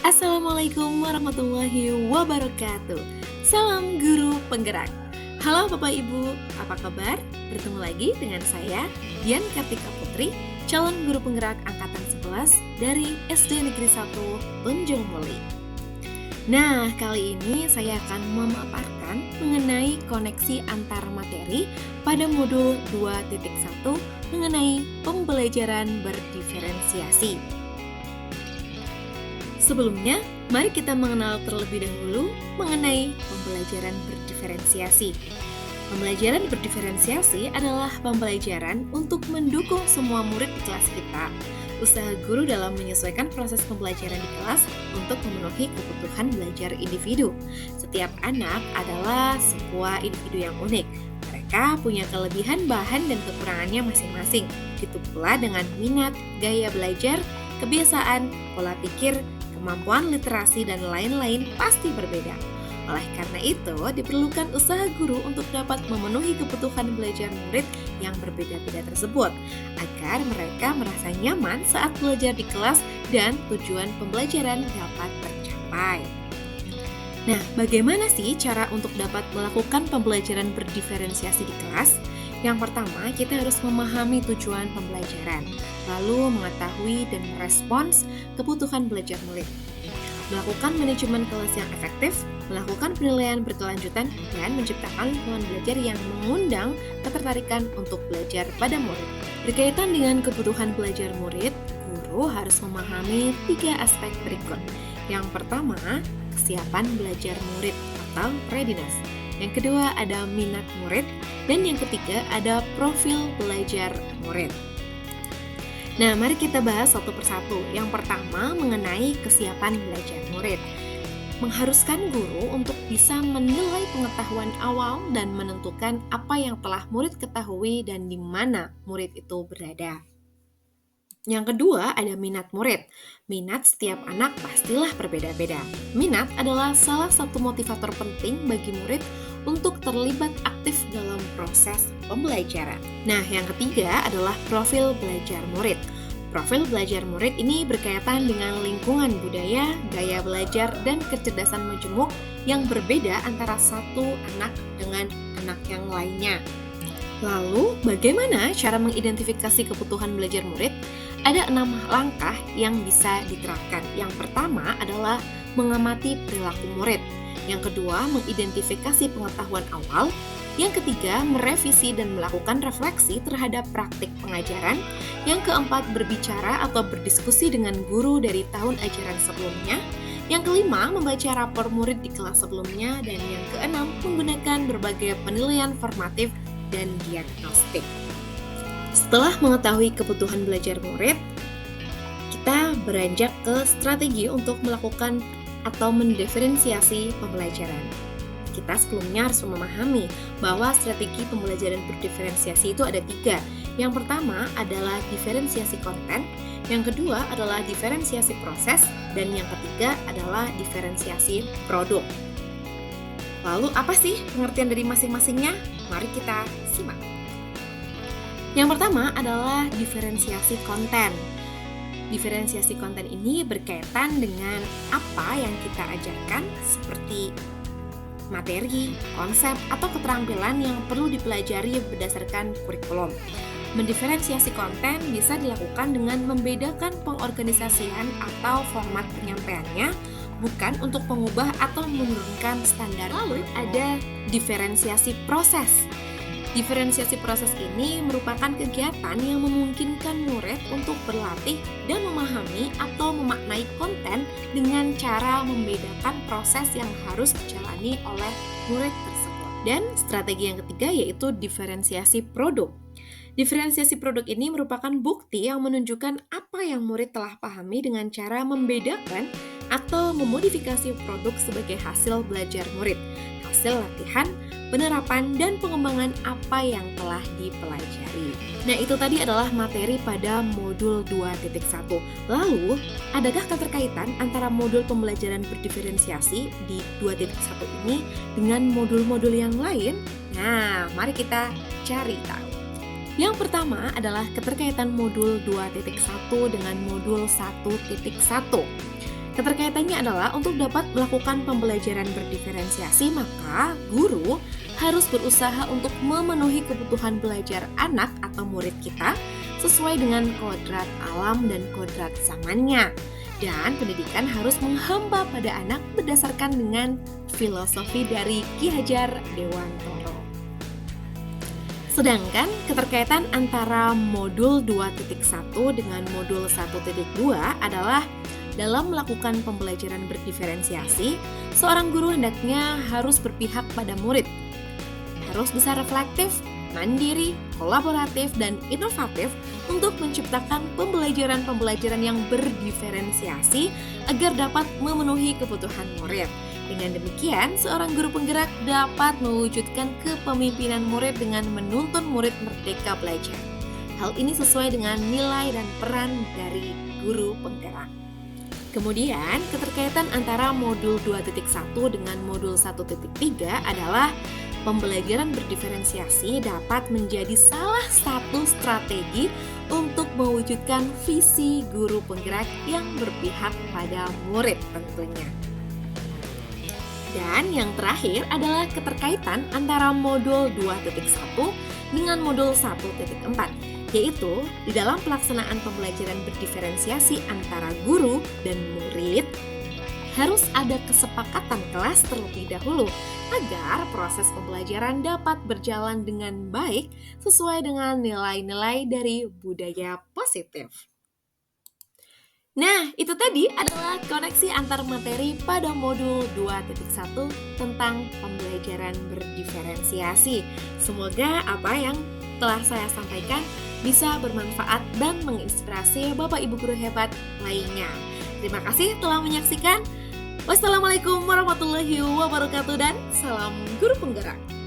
Assalamualaikum warahmatullahi wabarakatuh. Salam guru penggerak. Halo Bapak Ibu, apa kabar? Bertemu lagi dengan saya, Dian Kartika Putri, calon guru penggerak angkatan 11 dari SD Negeri 1 Tanjung Muli. Nah, kali ini saya akan memaparkan mengenai koneksi antar materi pada modul 2.1 mengenai pembelajaran berdiferensiasi. Sebelumnya, mari kita mengenal terlebih dahulu mengenai pembelajaran berdiferensiasi. Pembelajaran berdiferensiasi adalah pembelajaran untuk mendukung semua murid di kelas kita. Usaha guru dalam menyesuaikan proses pembelajaran di kelas untuk memenuhi kebutuhan belajar individu. Setiap anak adalah sebuah individu yang unik. Mereka punya kelebihan bahan dan kekurangannya masing-masing. Begitu pula dengan minat, gaya belajar, kebiasaan, pola pikir, kemampuan literasi, dan lain-lain pasti berbeda. Oleh karena itu, diperlukan usaha guru untuk dapat memenuhi kebutuhan belajar murid yang berbeda-beda tersebut, agar mereka merasa nyaman saat belajar di kelas dan tujuan pembelajaran dapat tercapai. Nah, bagaimana sih cara untuk dapat melakukan pembelajaran berdiferensiasi di kelas? Yang pertama, kita harus memahami tujuan pembelajaran, lalu mengetahui dan merespons kebutuhan belajar murid. Melakukan manajemen kelas yang efektif, melakukan penilaian berkelanjutan, dan menciptakan lingkungan belajar yang mengundang ketertarikan untuk belajar pada murid. Berkaitan dengan kebutuhan belajar murid, guru harus memahami 3 aspek berikut. Yang pertama, kesiapan belajar murid atau readiness. Yang kedua ada minat murid, dan yang ketiga ada profil belajar murid. Nah, mari kita bahas satu persatu. Yang pertama mengenai kesiapan belajar murid. Mengharuskan guru untuk bisa menilai pengetahuan awal dan menentukan apa yang telah murid ketahui dan di mana murid itu berada. Yang kedua ada minat murid. Minat setiap anak pastilah berbeda-beda. Minat adalah salah satu motivator penting bagi murid untuk terlibat aktif dalam proses pembelajaran. Nah, yang ketiga adalah profil belajar murid. Profil belajar murid ini berkaitan dengan lingkungan budaya, gaya belajar, dan kecerdasan majemuk yang berbeda antara satu anak dengan anak yang lainnya. Lalu, bagaimana cara mengidentifikasi kebutuhan belajar murid? Ada 6 langkah yang bisa diterapkan. Yang pertama adalah mengamati perilaku murid. Yang kedua, mengidentifikasi pengetahuan awal. Yang ketiga, merevisi dan melakukan refleksi terhadap praktik pengajaran. Yang keempat, berbicara atau berdiskusi dengan guru dari tahun ajaran sebelumnya. Yang kelima, membaca rapor murid di kelas sebelumnya. Dan yang keenam, menggunakan berbagai penilaian formatif dan diagnostik. Setelah mengetahui kebutuhan belajar murid, kita beranjak ke strategi untuk melakukan atau mendiferensiasi pembelajaran. Kita sebelumnya harus memahami bahwa strategi pembelajaran berdiferensiasi itu ada 3. Yang pertama adalah diferensiasi konten, yang kedua adalah diferensiasi proses, dan yang ketiga adalah diferensiasi produk. Lalu apa sih pengertian dari masing-masingnya? Mari kita simak. Yang pertama adalah diferensiasi konten. Diferensiasi konten ini berkaitan dengan apa yang kita ajarkan seperti materi, konsep, atau keterampilan yang perlu dipelajari berdasarkan kurikulum. Mendiferensiasi konten bisa dilakukan dengan membedakan pengorganisasian atau format penyampaiannya, bukan untuk mengubah atau menurunkan standar. Lalu ada diferensiasi proses. Diferensiasi proses ini merupakan kegiatan yang memungkinkan murid untuk berlatih dan memahami atau memaknai konten dengan cara membedakan proses yang harus dijalani oleh murid tersebut. Dan strategi yang ketiga yaitu diferensiasi produk. Diferensiasi produk ini merupakan bukti yang menunjukkan apa yang murid telah pahami dengan cara membedakan atau memodifikasi produk sebagai hasil belajar murid, hasil latihan, penerapan, dan pengembangan apa yang telah dipelajari. Nah, itu tadi adalah materi pada modul 2.1. Lalu, adakah keterkaitan antara modul pembelajaran berdiferensiasi di 2.1 ini dengan modul-modul yang lain? Nah, mari kita cari tahu. Yang pertama adalah keterkaitan modul 2.1 dengan modul 1.1. Keterkaitannya adalah untuk dapat melakukan pembelajaran berdiferensiasi, maka guru harus berusaha untuk memenuhi kebutuhan belajar anak atau murid kita sesuai dengan kodrat alam dan kodrat zamannya. Dan pendidikan harus menghamba pada anak berdasarkan dengan filosofi dari Ki Hajar Dewantoro. Sedangkan keterkaitan antara modul 2.1 dengan modul 1.2 adalah dalam melakukan pembelajaran berdiferensiasi, seorang guru hendaknya harus berpihak pada murid, harus bisa reflektif, mandiri, kolaboratif, dan inovatif untuk menciptakan pembelajaran-pembelajaran yang berdiferensiasi agar dapat memenuhi kebutuhan murid. Dengan demikian, seorang guru penggerak dapat mewujudkan kepemimpinan murid dengan menuntun murid merdeka belajar. Hal ini sesuai dengan nilai dan peran dari guru penggerak. Kemudian, keterkaitan antara modul 2.1 dengan modul 1.3 adalah pembelajaran berdiferensiasi dapat menjadi salah satu strategi untuk mewujudkan visi guru penggerak yang berpihak pada murid tentunya. Dan yang terakhir adalah keterkaitan antara modul 2.1 dengan modul 1.4, yaitu di dalam pelaksanaan pembelajaran berdiferensiasi antara guru dan murid harus ada kesepakatan kelas terlebih dahulu agar proses pembelajaran dapat berjalan dengan baik sesuai dengan nilai-nilai dari budaya positif. Nah, itu tadi adalah koneksi antar materi pada modul 2.1 tentang pembelajaran berdiferensiasi. Semoga apa yang telah saya sampaikan bisa bermanfaat dan menginspirasi Bapak Ibu guru hebat lainnya. Terima kasih telah menyaksikan. Wassalamualaikum warahmatullahi wabarakatuh dan salam guru penggerak.